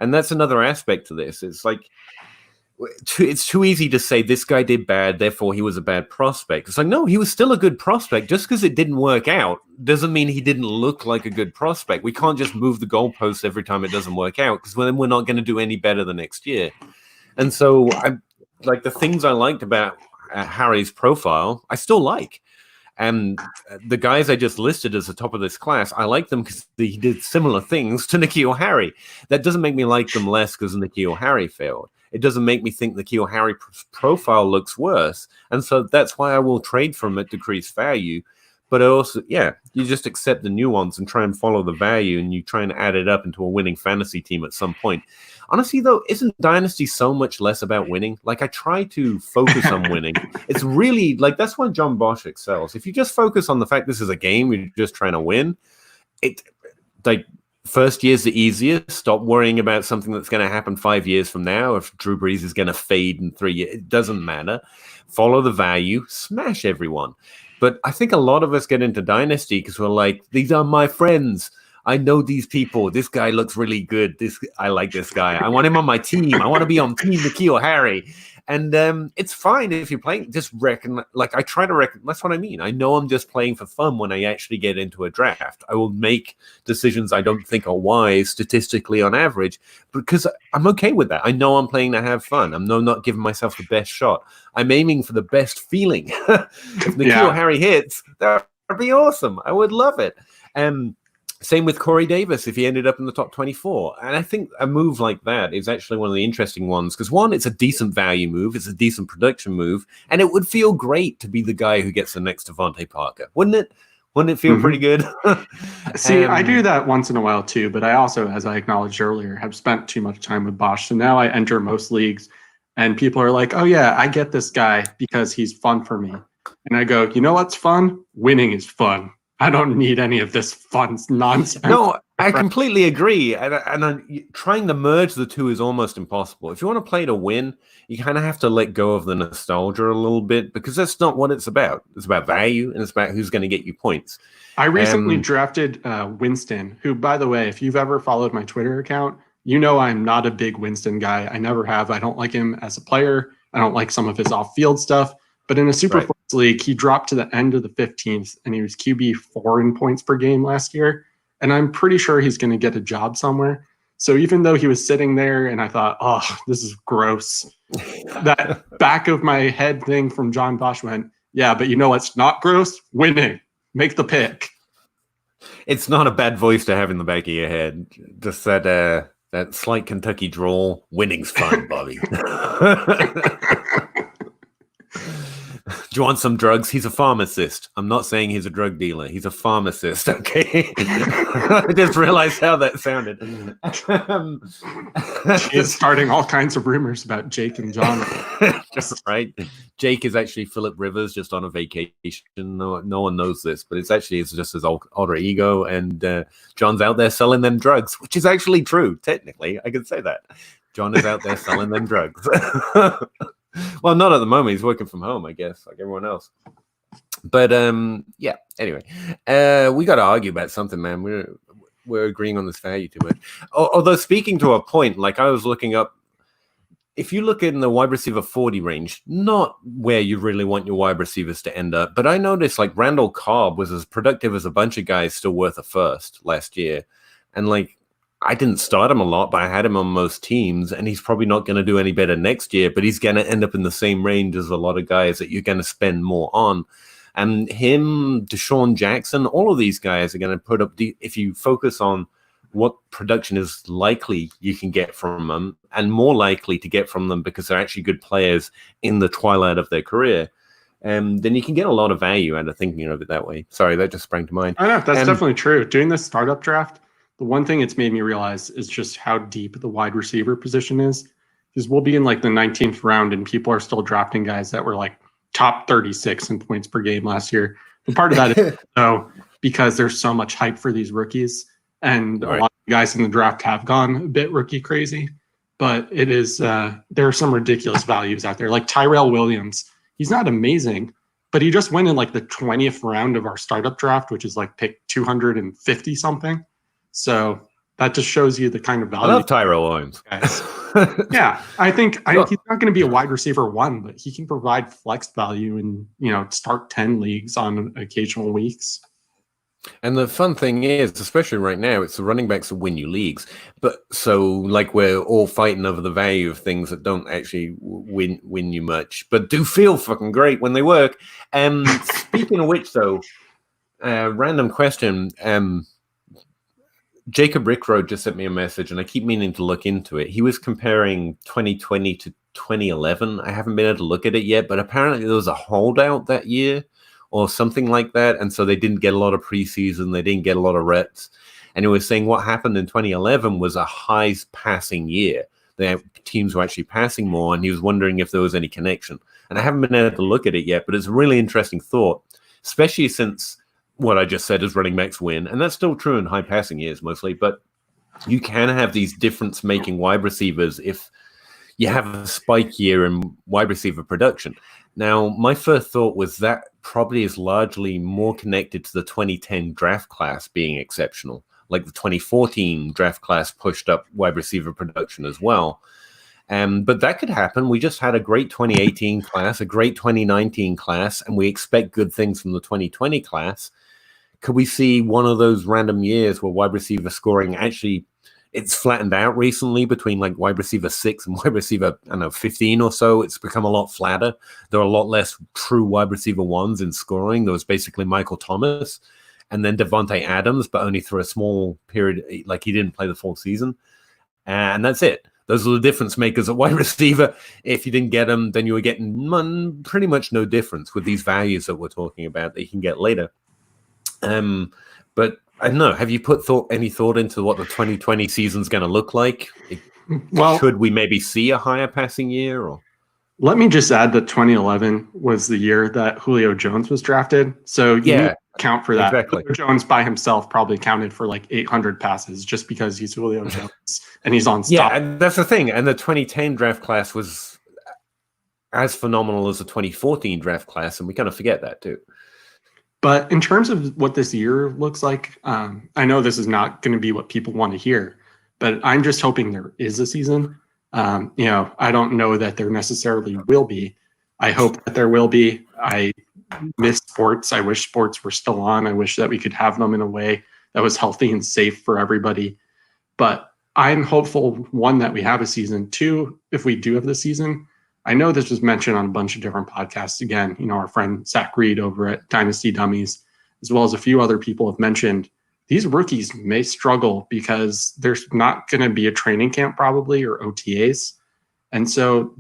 And that's another aspect to this. It's like, it's too easy to say this guy did bad, therefore he was a bad prospect. It's like, no, he was still a good prospect. Just because it didn't work out doesn't mean he didn't look like a good prospect. We can't just move the goalposts every time it doesn't work out, because then we're not going to do any better the next year. And so I like the things I liked about Harry's profile, I still like. And the guys I just listed as the top of this class, I like them because he did similar things to N'Keal Harry. That doesn't make me like them less because N'Keal Harry failed. It doesn't make me think N'Keal Harry profile looks worse. And so that's why I will trade from at decreased value. But also, you just accept the nuance and try and follow the value, and you try and add it up into a winning fantasy team at some point. Honestly, though, isn't Dynasty so much less about winning? Like, I try to focus on winning. It's really, like, that's why John Bosch excels. If you just focus on the fact this is a game, you're just trying to win, first year's the easiest. Stop worrying about something that's going to happen 5 years from now. If Drew Brees is going to fade in 3 years, it doesn't matter. Follow the value, smash everyone. But I think a lot of us get into Dynasty because we're like, these are my friends. I know these people. This guy looks really good. I like this guy. I want him on my team. I want to be on Team N'Keal Harry. And it's fine if you're playing. Just I try to reckon. That's what I mean. I know I'm just playing for fun when I actually get into a draft. I will make decisions I don't think are wise statistically on average because I'm okay with that. I know I'm playing to have fun. I'm not giving myself the best shot. I'm aiming for the best feeling. If N'Keal Harry hits, that would be awesome. I would love it. Same with Corey Davis if he ended up in the top 24. And I think a move like that is actually one of the interesting ones because, one, it's a decent value move. It's a decent production move. And it would feel great to be the guy who gets the next Devontae Parker. Wouldn't it? Wouldn't it feel pretty good? See, I do that once in a while too. But I also, as I acknowledged earlier, have spent too much time with Bosch. So now I enter most leagues and people are like, oh, yeah, I get this guy because he's fun for me. And I go, you know what's fun? Winning is fun. I don't need any of this fun nonsense. No, I completely agree. And trying to merge the two is almost impossible. If you want to play to win, you kind of have to let go of the nostalgia a little bit because that's not what it's about. It's about value and it's about who's going to get you points. I recently drafted Winston, who, by the way, if you've ever followed my Twitter account, you know I'm not a big Winston guy. I never have. I don't like him as a player. I don't like some of his off-field stuff. But in a Superflex league, he dropped to the end of the 15th, and he was QB4 in points per game last year. And I'm pretty sure he's going to get a job somewhere. So even though he was sitting there and I thought, oh, this is gross, that back of my head thing from John Bosch went, yeah, but you know what's not gross? Winning. Make the pick. It's not a bad voice to have in the back of your head. Just that slight Kentucky drawl. Winning's fun, Bobby. Do you want some drugs? He's a pharmacist. I'm not saying he's a drug dealer. He's a pharmacist, okay? I just realized how that sounded. He's starting all kinds of rumors about Jake and John. Just right. Jake is actually Philip Rivers just on a vacation. No one knows this, but it's just his alter ego. And John's out there selling them drugs, which is actually true. Technically, I can say that. John is out there selling them drugs. Well, not at the moment. He's working from home, I guess, like everyone else. But yeah. Anyway, we got to argue about something, man. We're agreeing on this value too much. Although speaking to a point, like I was looking up, if you look in the wide receiver 40 range, not where you really want your wide receivers to end up, but I noticed like Randall Cobb was as productive as a bunch of guys still worth a first last year, and like. I didn't start him a lot, but I had him on most teams, and he's probably not going to do any better next year, but he's going to end up in the same range as a lot of guys that you're going to spend more on. And him, Deshaun Jackson, all of these guys are going to put up, if you focus on what production is likely you can get from them, and more likely to get from them because they're actually good players in the twilight of their career, then you can get a lot of value out of thinking of it that way. Sorry, that just sprang to mind. I know, that's definitely true. Doing this startup draft, the one thing it's made me realize is just how deep the wide receiver position is. Because we'll be in like the 19th round and people are still drafting guys that were like top 36 in points per game last year. And part of that is because there's so much hype for these rookies. And a lot of guys in the draft have gone a bit rookie crazy. But it is there are some ridiculous values out there. Like Tyrell Williams, he's not amazing, but he just went in like the 20th round of our startup draft, which is like pick 250 something. So that just shows you the kind of value. I love Tyrell Williams. Yeah, I think he's not going to be a wide receiver one, but he can provide flex value and start 10 leagues on occasional weeks. And the fun thing is, especially right now, it's the running backs that win you leagues. But so like we're all fighting over the value of things that don't actually win you much, but do feel fucking great when they work. Speaking of which, though, random question. Jacob Rickroad just sent me a message, and I keep meaning to look into it. He was comparing 2020 to 2011. I haven't been able to look at it yet, but apparently there was a holdout that year or something like that, and so they didn't get a lot of preseason. They didn't get a lot of reps. And he was saying what happened in 2011 was a high passing year. The teams were actually passing more, and he was wondering if there was any connection. And I haven't been able to look at it yet, but it's a really interesting thought, especially since what I just said is running backs win, and that's still true in high passing years mostly, but you can have these difference-making wide receivers if you have a spike year in wide receiver production. Now, my first thought was that probably is largely more connected to the 2010 draft class being exceptional. Like the 2014 draft class pushed up wide receiver production as well. But that could happen. We just had a great 2018 class, a great 2019 class, and we expect good things from the 2020 class. Could we see one of those random years where wide receiver scoring actually it's flattened out recently between like wide receiver 6 and wide receiver, I don't know, 15 or so? It's become a lot flatter. There are a lot less true wide receiver ones in scoring. There was basically Michael Thomas and then Devontae Adams, but only through a small period, like he didn't play the full season. And that's it. Those are the difference makers at wide receiver. If you didn't get them, then you were getting pretty much no difference with these values that we're talking about that you can get later. But I don't know. Have you put any thought into what the 2020 season's going to look like? Should we maybe see a higher passing year? Or let me just add that 2011 was the year that Julio Jones was drafted. So you need to account for that. Exactly. Julio Jones by himself probably counted for like 800 passes just because he's Julio Jones and he's on stop. Yeah, and that's the thing. And the 2010 draft class was as phenomenal as the 2014 draft class, and we kind of forget that too. But in terms of what this year looks like, I know this is not going to be what people want to hear, but I'm just hoping there is a season. I don't know that there necessarily will be. I hope that there will be. I miss sports. I wish sports were still on. I wish that we could have them in a way that was healthy and safe for everybody. But I'm hopeful, one, that we have a season. Two, if we do have the season, I know this was mentioned on a bunch of different podcasts. Again, our friend Zach Reed over at Dynasty Dummies, as well as a few other people have mentioned, these rookies may struggle because there's not going to be a training camp probably or OTAs. And so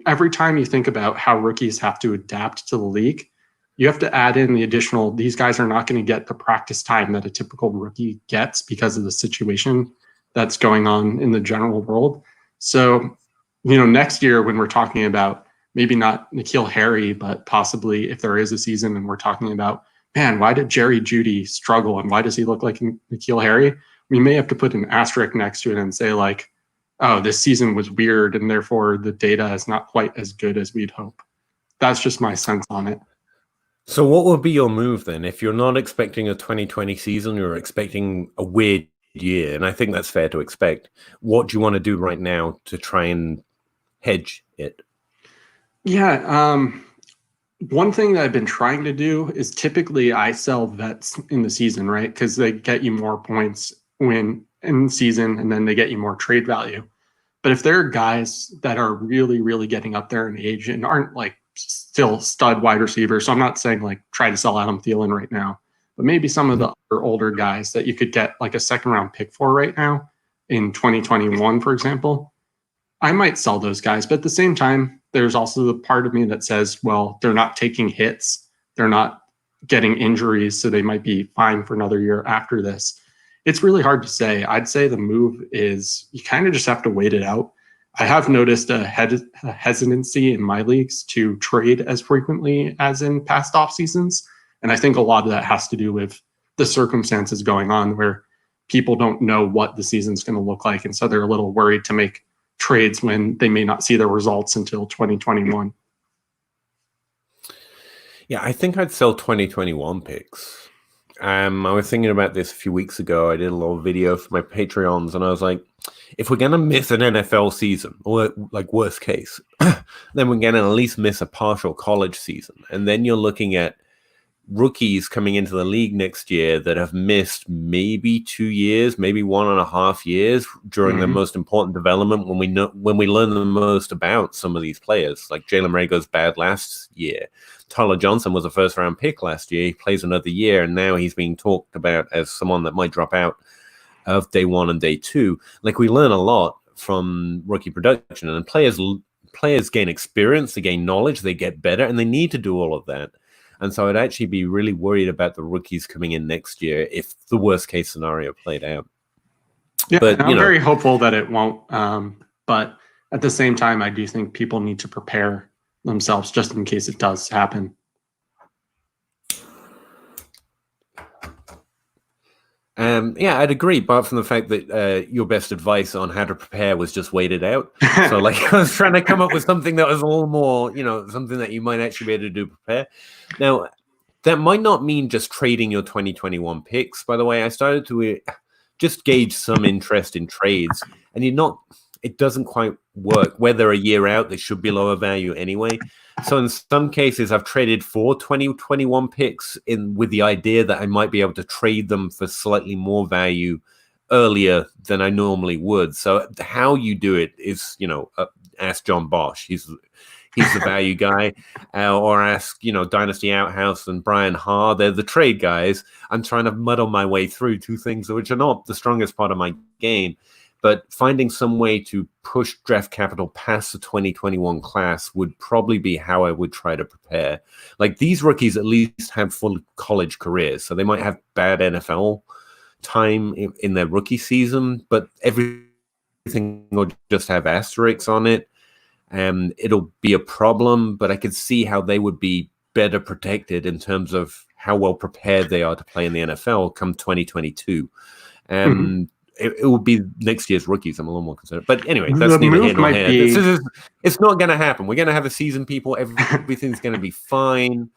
every time you think about how rookies have to adapt to the league, you have to add in the additional, these guys are not going to get the practice time that a typical rookie gets because of the situation that's going on in the general world. So, next year when we're talking about maybe not N'Keal Harry, but possibly if there is a season and we're talking about, man, why did Jerry Jeudy struggle and why does he look like N'Keal Harry? We may have to put an asterisk next to it and say like, oh, this season was weird and therefore the data is not quite as good as we'd hope. That's just my sense on it. So what would be your move then? If you're not expecting a 2020 season, you're expecting a weird year, and I think that's fair to expect. What do you want to do right now to try and hedge it? Yeah. One thing that I've been trying to do is typically I sell vets in the season, right? Because they get you more points when in the season and then they get you more trade value. But if there are guys that are really, really getting up there in age and aren't like still stud wide receivers, so I'm not saying like try to sell Adam Thielen right now, but maybe some of the other older guys that you could get like a second round pick for right now in 2021, for example, I might sell those guys. But at the same time, there's also the part of me that says, well, they're not taking hits. They're not getting injuries, so they might be fine for another year after this. It's really hard to say. I'd say the move is you kind of just have to wait it out. I have noticed a hesitancy in my leagues to trade as frequently as in past off seasons. And I think a lot of that has to do with the circumstances going on where people don't know what the season's going to look like. And so they're a little worried to make trades when they may not see the results until 2021. Yeah, I think I'd sell 2021 picks. I was thinking about this a few weeks ago. I did a little video for my Patreons, and I was like, if we're going to miss an NFL season, or like worst case, then we're going to at least miss a partial college season. And then you're looking at rookies coming into the league next year that have missed maybe 2 years, maybe 1.5 years during the most important development when we learn the most about some of these players. Like Jalen Reagor's bad last year. Tyler Johnson was a first-round pick last year. He plays another year, and now he's being talked about as someone that might drop out of day one and day two. Like, we learn a lot from rookie production, and players gain experience, they gain knowledge, they get better, and they need to do all of that. And so I'd actually be really worried about the rookies coming in next year if the worst-case scenario played out. Yeah, but I'm very hopeful that it won't. But at the same time, I do think people need to prepare themselves just in case it does happen. Yeah, I'd agree, apart from the fact that your best advice on how to prepare was just wait it out. So, like, I was trying to come up with something that was a little more, something that you might actually be able to do prepare. Now, that might not mean just trading your 2021 picks. By the way, I started to just gauge some interest in trades, and it doesn't quite work. Where they're a year out, they should be lower value anyway. So in some cases, I've traded 4 2021 picks with the idea that I might be able to trade them for slightly more value earlier than I normally would. So how you do it is, ask John Bosch. He's the value guy, or ask, Dynasty Outhouse and Brian Ha. They're the trade guys. I'm trying to muddle my way through two things which are not the strongest part of my game. But finding some way to push draft capital past the 2021 class would probably be how I would try to prepare. Like, these rookies at least have full college careers, so they might have bad NFL time in their rookie season, but everything will just have asterisks on it. And it'll be a problem, but I could see how they would be better protected in terms of how well prepared they are to play in the NFL come 2022. And it will be next year's rookies. I'm a little more concerned. But anyway, that's neither here nor there. It's not going to happen. We're going to have a season, people. Everything's going to be fine.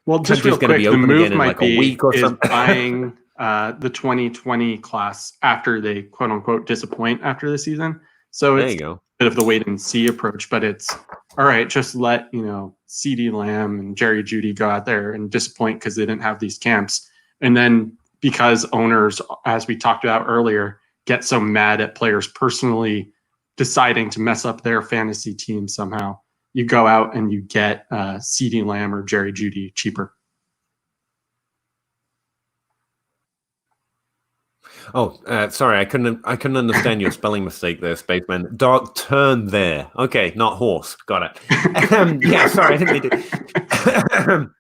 Well, just real quick, the move might be a week or something. Buying the 2020 class after they quote unquote disappoint after the season. So it's a bit of the wait and see approach, but it's all right. Just let CeeDee Lamb and Jerry Jeudy go out there and disappoint because they didn't have these camps, and then because owners, as we talked about earlier, get so mad at players personally deciding to mess up their fantasy team somehow, you go out and you get CeeDee Lamb or Jerry Jeudy cheaper. Oh, sorry, I couldn't understand your spelling mistake there, Spaceman. Dark turn there. Okay, not horse. Got it. Yeah, sorry, I didn't mean to.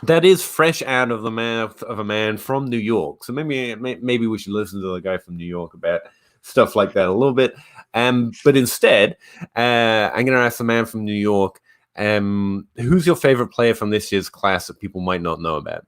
That is fresh out of the mouth of a man from New York. So maybe we should listen to the guy from New York about stuff like that a little bit. But instead, I'm going to ask the man from New York, who's your favorite player from this year's class that people might not know about?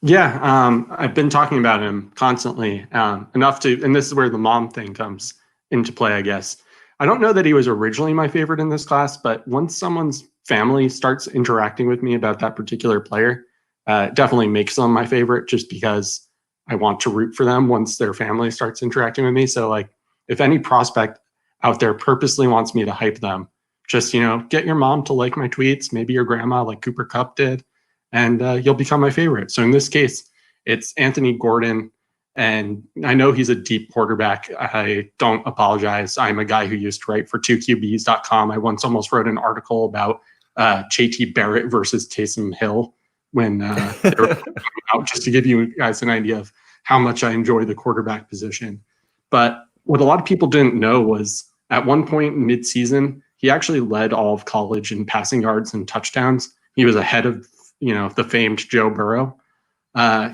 Yeah, I've been talking about him constantly, enough to, and this is where the mom thing comes into play, I guess. I don't know that he was originally my favorite in this class, but once someone's family starts interacting with me about that particular player, it definitely makes them my favorite just because I want to root for them once their family starts interacting with me. So, like, if any prospect out there purposely wants me to hype them, just, get your mom to like my tweets, maybe your grandma like Cooper Kupp did, and you'll become my favorite. So in this case, it's Anthony Gordon. And I know he's a deep quarterback. I don't apologize. I'm a guy who used to write for 2QBs.com. I once almost wrote an article about JT Barrett versus Taysom Hill when they were coming out, just to give you guys an idea of how much I enjoy the quarterback position. But what a lot of people didn't know was at one point mid-season, he actually led all of college in passing yards and touchdowns. He was ahead of the famed Joe Burrow.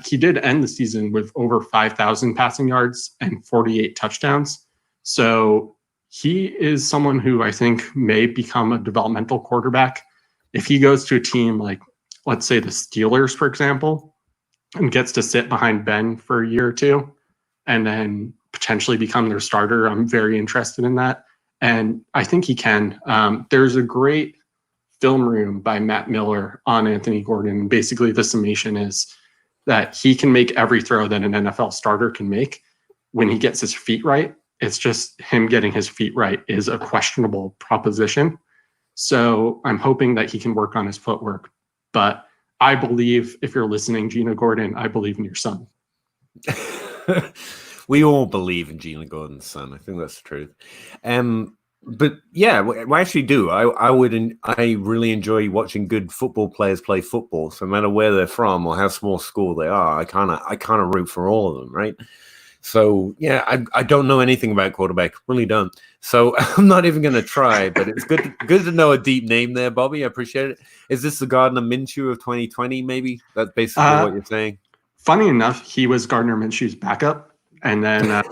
He did end the season with over 5,000 passing yards and 48 touchdowns. So he is someone who I think may become a developmental quarterback. If he goes to a team like, let's say the Steelers, for example, and gets to sit behind Ben for a year or two and then potentially become their starter, I'm very interested in that. And I think he can. There's a great film room by Matt Miller on Anthony Gordon. Basically, the summation is that he can make every throw that an NFL starter can make when he gets his feet right. It's just him getting his feet right is a questionable proposition. So I'm hoping that he can work on his footwork. But I believe, if you're listening, Gina Gordon, I believe in your son. We all believe in Gina Gordon's son. I think that's the truth. But yeah, we actually do. I really enjoy watching good football players play football. So no matter where they're from or how small school they are, I kind of root for all of them, right? So yeah, I don't know anything about quarterback, really don't. So I'm not even going to try. But it's good to know a deep name there, Bobby. I appreciate it. Is this the Gardner Minshew of 2020? Maybe that's basically what you're saying. Funny enough, he was Gardner Minshew's backup, and then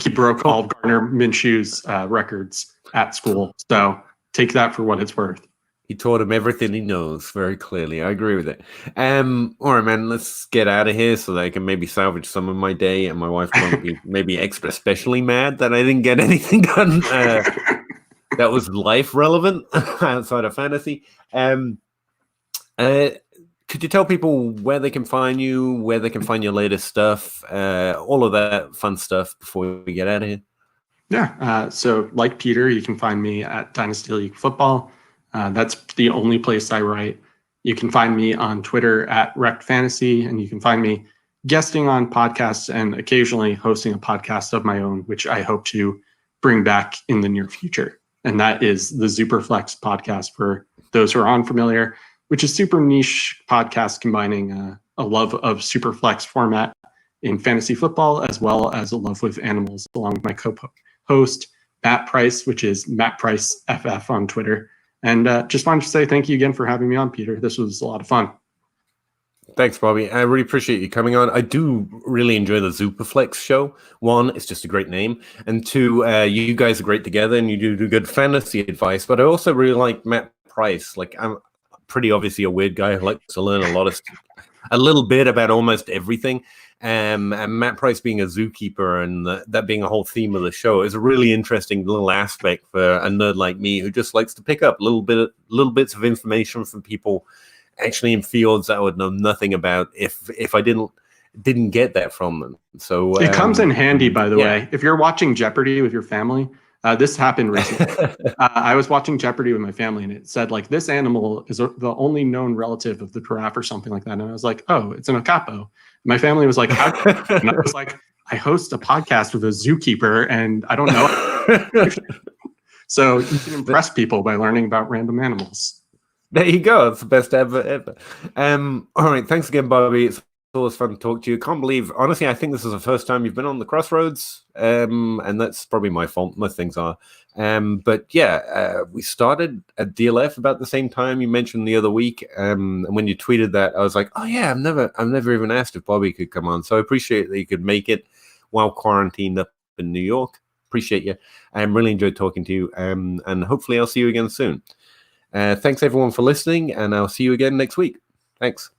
he broke all of Gardner Minshew's records at school. So take that for what it's worth. He taught him everything he knows very clearly. I agree with it. All right, man, let's get out of here so that I can maybe salvage some of my day and my wife won't be maybe especially mad that I didn't get anything done that was life relevant outside of fantasy. Could you tell people where they can find you, where they can find your latest stuff, all of that fun stuff before we get out of here? Yeah. So like Peter, you can find me at Dynasty League Football. That's the only place I write. You can find me on Twitter at Reked Fantasy, and you can find me guesting on podcasts and occasionally hosting a podcast of my own, which I hope to bring back in the near future. And that is the Superflex podcast, for those who are unfamiliar, which is super niche podcast combining a love of Superflex format in fantasy football, as well as a love with animals, along with my co-host, Matt Price, which is Matt Price FF on Twitter. And just wanted to say thank you again for having me on, Peter. This was a lot of fun. Thanks, Bobby. I really appreciate you coming on. I do really enjoy the Superflex show. One, it's just a great name. And two, you guys are great together and you do good fantasy advice. But I also really like Matt Price. Like, I'm pretty obviously a weird guy who likes to learn a little bit about almost everything. And Matt Price being a zookeeper and that being a whole theme of the show is a really interesting little aspect for a nerd like me who just likes to pick up little bits of information from people actually in fields I would know nothing about if I didn't get that from them. So it comes in handy, by the way. If you're watching Jeopardy with your family, this happened recently. I was watching Jeopardy with my family, and it said, like, this animal is the only known relative of the giraffe or something like that. And I was like, oh, it's an okapo. My family was like, how? And I was like, I host a podcast with a zookeeper, and I don't know. So you can impress people by learning about random animals. There you go. It's the best ever. All right. Thanks again, Bobby. It's always fun to talk to you. Can't believe, honestly, I think this is the first time you've been on the Crossroads. And that's probably my fault. Most things are. But yeah, we started at DLF about the same time you mentioned the other week. And when you tweeted that, I was like, oh yeah, I've never even asked if Bobby could come on. So I appreciate that you could make it while quarantined up in New York. Appreciate you. I really enjoyed talking to you. And hopefully I'll see you again soon. Thanks everyone for listening, and I'll see you again next week. Thanks.